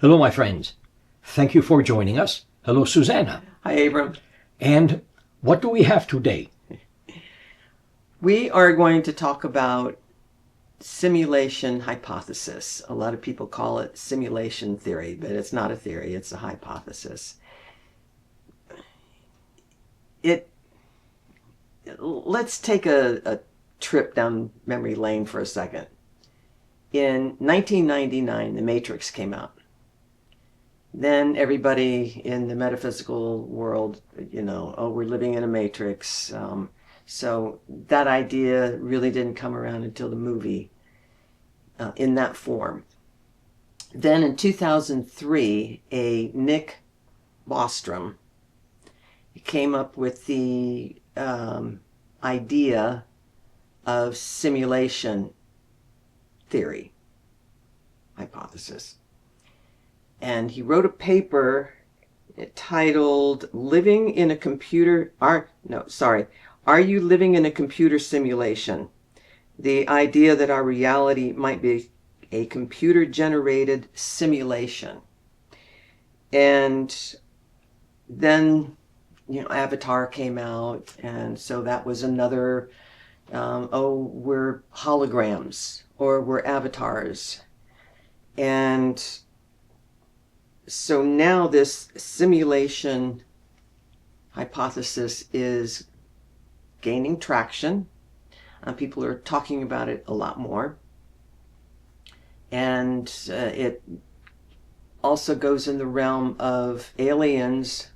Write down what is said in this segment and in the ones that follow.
Hello, my friends. Thank you for joining us. Hello, Susanna. Hi, Abram. And what do we have today? We are going to talk about simulation hypothesis. A lot of people call it simulation theory, but it's not a theory, it's a hypothesis. Let's take a trip down memory lane for a second. In 1999, The Matrix came out. Then everybody in the metaphysical world, oh, we're living in a matrix. So that idea really didn't come around until the movie in that form. Then in 2003, a Nick Bostrom came up with the idea of simulation theory, hypothesis. And he wrote a paper titled Living in a Computer... Are you living in a computer simulation? The idea that our reality might be a computer-generated simulation. And then, Avatar came out, and so that was another, we're holograms, or we're avatars. And so now this simulation hypothesis is gaining traction. People are talking about it a lot more. And it also goes in the realm of aliens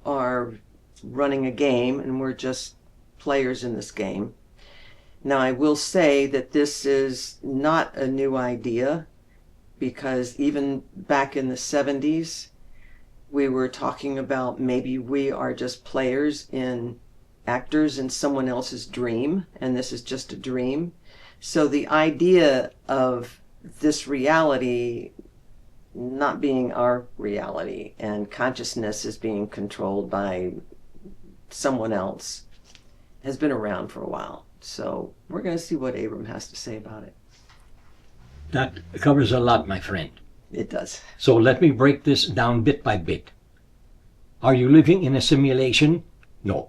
are running a game and we're just players in this game. Now, I will say that this is not a new idea, because even back in the 70s, we were talking about maybe we are just actors in someone else's dream, and this is just a dream. So the idea of this reality not being our reality and consciousness is being controlled by someone else has been around for a while. So we're going to see what Abram has to say about it. That covers a lot, my friend. It does. So let me break this down bit by bit. Are you living in a simulation? No.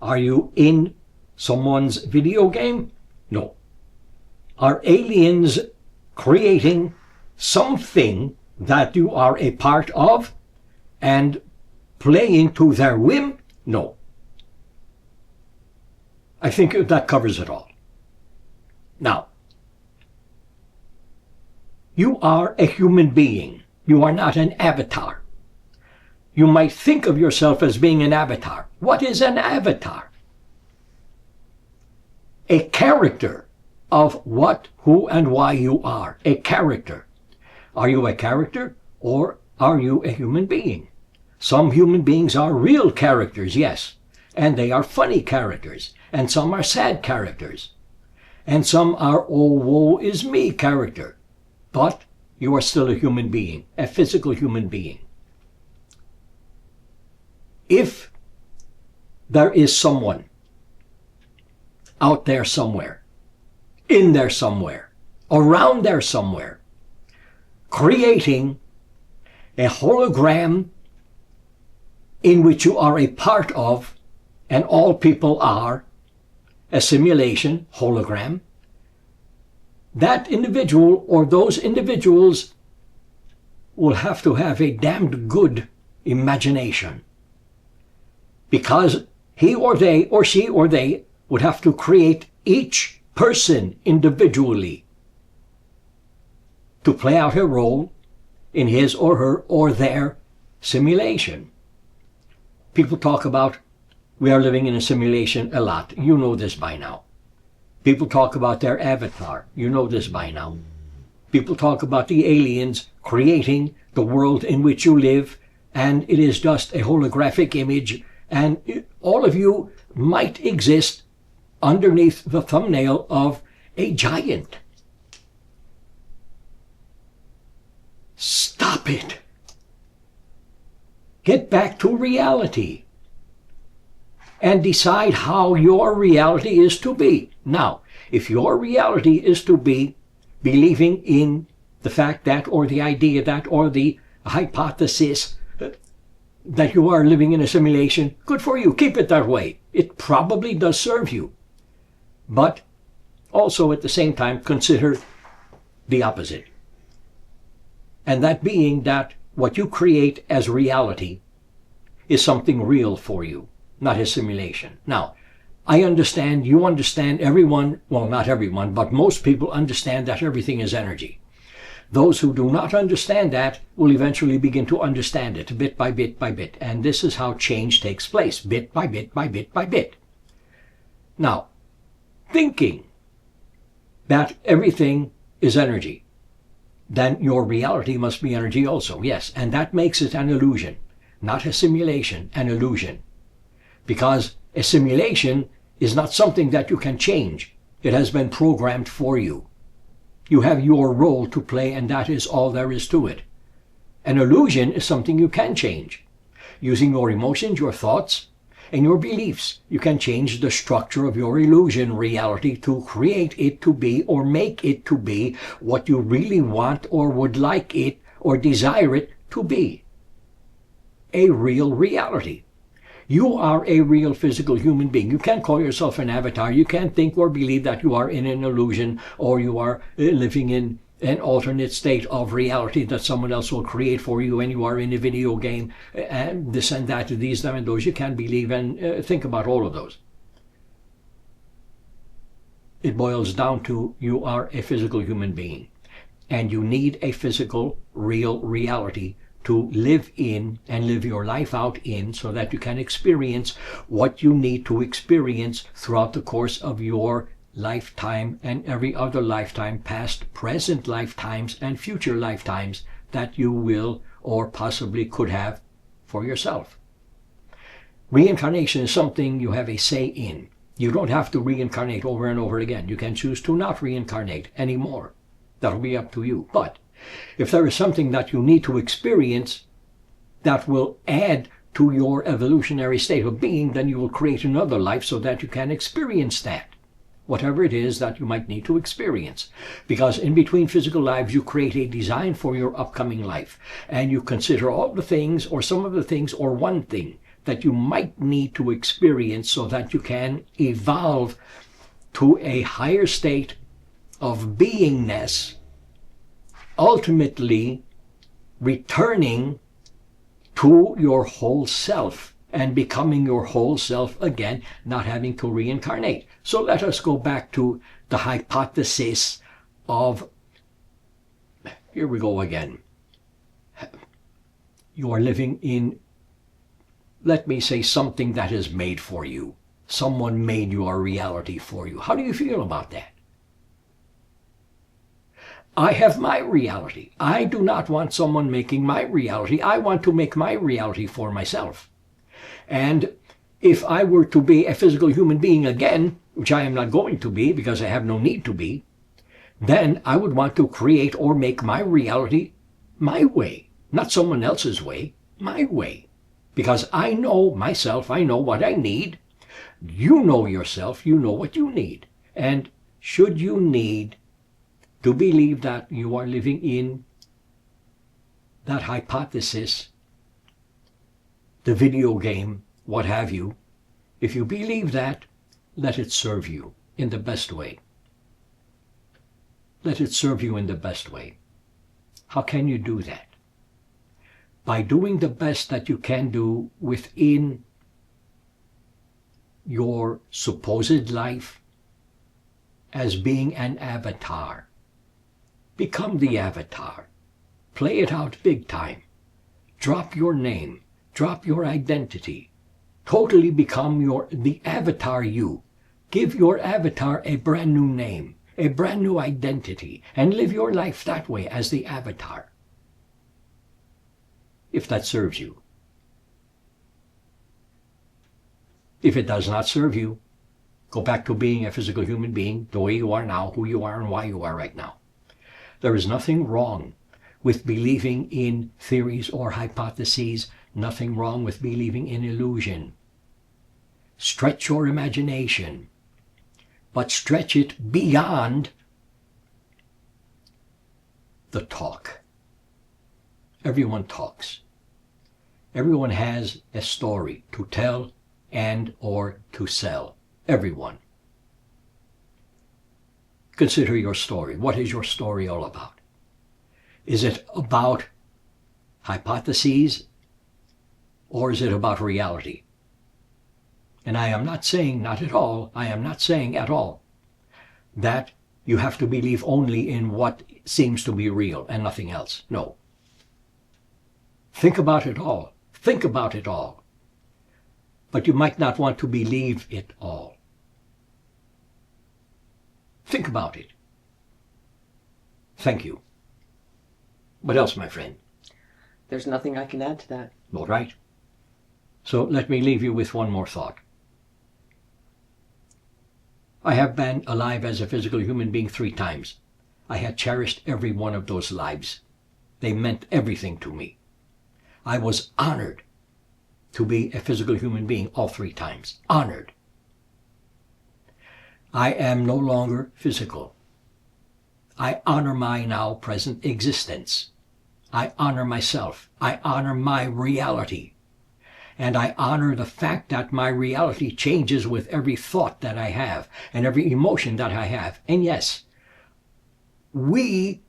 Are you in someone's video game? No. Are aliens creating something that you are a part of and playing to their whim? No. I think that covers it all. Now, you are a human being. You are not an avatar. You might think of yourself as being an avatar. What is an avatar? A character of what, who, and why you are. A character. Are you a character or are you a human being? Some human beings are real characters, yes, and they are funny characters, and some are sad characters, and some are, oh, woe is me character. But you are still a human being, a physical human being. If there is someone out there somewhere, in there somewhere, around there somewhere, creating a hologram in which you are a part of, and all people are, a simulation hologram, that individual or those individuals will have to have a damned good imagination, because he or they or she or they would have to create each person individually to play out a role in his or her or their simulation. People talk about we are living in a simulation a lot. You know this by now. People talk about their avatar. You know this by now. People talk about the aliens creating the world in which you live, and it is just a holographic image, and all of you might exist underneath the thumbnail of a giant. Stop it. Get back to reality and decide how your reality is to be. Now, if your reality is to be believing in The fact that, or the idea that, or the hypothesis that you are living in a simulation, good for you. Keep it that way. It probably does serve you. But also at the same time, consider the opposite. And that being that what you create as reality is something real for you, not a simulation. Now, I understand, you understand, everyone, well, not everyone, but most people understand that everything is energy. Those who do not understand that will eventually begin to understand it bit by bit by bit. And this is how change takes place, bit by bit by bit by bit. Now, thinking that everything is energy, then your reality must be energy also. Yes, and that makes it an illusion, not a simulation, an illusion. Because a simulation is not something that you can change. It has been programmed for you. You have your role to play, and that is all there is to it. An illusion is something you can change. Using your emotions, your thoughts, and your beliefs, you can change the structure of your illusion reality to create it to be, or make it to be, what you really want or would like it or desire it to be. A real reality. You are a real physical human being. You can't call yourself an avatar. You can't think or believe that you are in an illusion or you are living in an alternate state of reality that someone else will create for you, and you are in a video game and this and that, these, them, and those. You can't believe and think about all of those. It boils down to you are a physical human being, and you need a physical, real reality to live in and live your life out in, so that you can experience what you need to experience throughout the course of your lifetime and every other lifetime, past, present lifetimes, and future lifetimes that you will or possibly could have for yourself. Reincarnation is something you have a say in. You don't have to reincarnate over and over again. You can choose to not reincarnate anymore. That'll be up to you. But if there is something that you need to experience that will add to your evolutionary state of being, then you will create another life so that you can experience that, whatever it is that you might need to experience. Because in between physical lives, you create a design for your upcoming life, and you consider all the things, or some of the things, or one thing that you might need to experience so that you can evolve to a higher state of beingness, ultimately returning to your whole self and becoming your whole self again, not having to reincarnate. So let us go back to the hypothesis of, here we go again. You are living in, let me say, something that is made for you. Someone made your reality for you. How do you feel about that? I have my reality. I do not want someone making my reality. I want to make my reality for myself. And if I were to be a physical human being again, which I am not going to be because I have no need to be, then I would want to create or make my reality my way, not someone else's way, my way. Because I know myself, I know what I need. You know yourself, you know what you need. And should you need to believe that you are living in that hypothesis, the video game, what have you, if you believe that, let it serve you in the best way. Let it serve you in the best way. How can you do that? By doing the best that you can do within your supposed life as being an avatar. Become the avatar. Play it out big time. Drop your name. Drop your identity. Totally become the avatar you. Give your avatar a brand new name, a brand new identity, and live your life that way as the avatar. If that serves you. If it does not serve you, go back to being a physical human being, the way you are now, who you are, and why you are right now. There is nothing wrong with believing in theories or hypotheses, nothing wrong with believing in illusion. Stretch your imagination, but stretch it beyond the talk. Everyone talks. Everyone has a story to tell and or to sell. Everyone. Consider your story. What is your story all about? Is it about hypotheses or is it about reality? And I am not saying, not at all, I am not saying at all that you have to believe only in what seems to be real and nothing else. No. Think about it all. Think about it all. But you might not want to believe it all. Think about it. Thank you. What else, my friend? There's nothing I can add to that. All right. So let me leave you with one more thought. I have been alive as a physical human being 3 times. I had cherished every one of those lives. They meant everything to me. I was honored to be a physical human being all 3 times. Honored. I am no longer physical. I honor my now present existence. I honor myself. I honor my reality. And I honor the fact that my reality changes with every thought that I have and every emotion that I have. And yes, we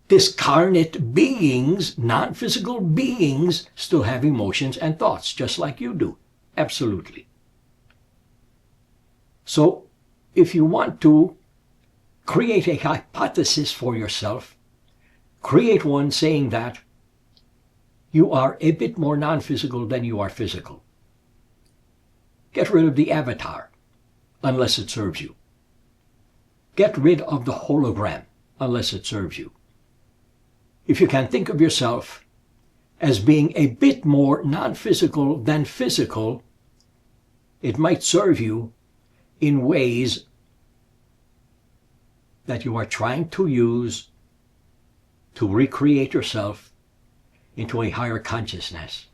discarnate beings, non-physical beings, still have emotions and thoughts, just like you do. Absolutely. So, if you want to create a hypothesis for yourself, create one saying that you are a bit more non-physical than you are physical. Get rid of the avatar, unless it serves you. Get rid of the hologram, unless it serves you. If you can think of yourself as being a bit more non-physical than physical, it might serve you in ways that you are trying to use to recreate yourself into a higher consciousness.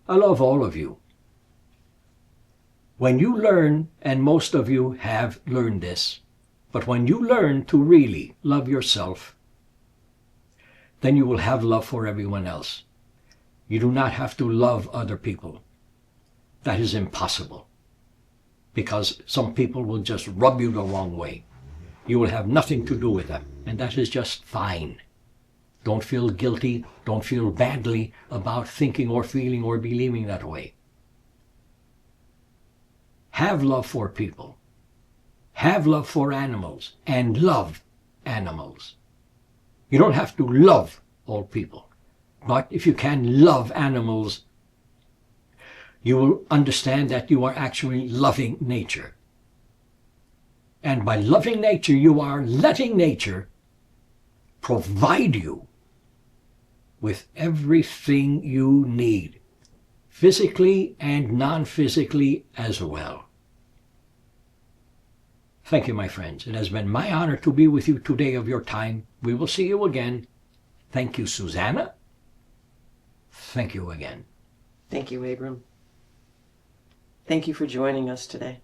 I love all of you. When you learn, and most of you have learned this, but when you learn to really love yourself, then you will have love for everyone else. You do not have to love other people. That is impossible, because some people will just rub you the wrong way. You will have nothing to do with them, and that is just fine. Don't feel guilty, don't feel badly about thinking or feeling or believing that way. Have love for people. Have love for animals, and love animals. You don't have to love all people, but if you can love animals, you will understand that you are actually loving nature. And by loving nature, you are letting nature provide you with everything you need, physically and non-physically as well. Thank you, my friends. It has been my honor to be with you today of your time. We will see you again. Thank you, Susanna. Thank you again. Thank you, Abram. Thank you for joining us today.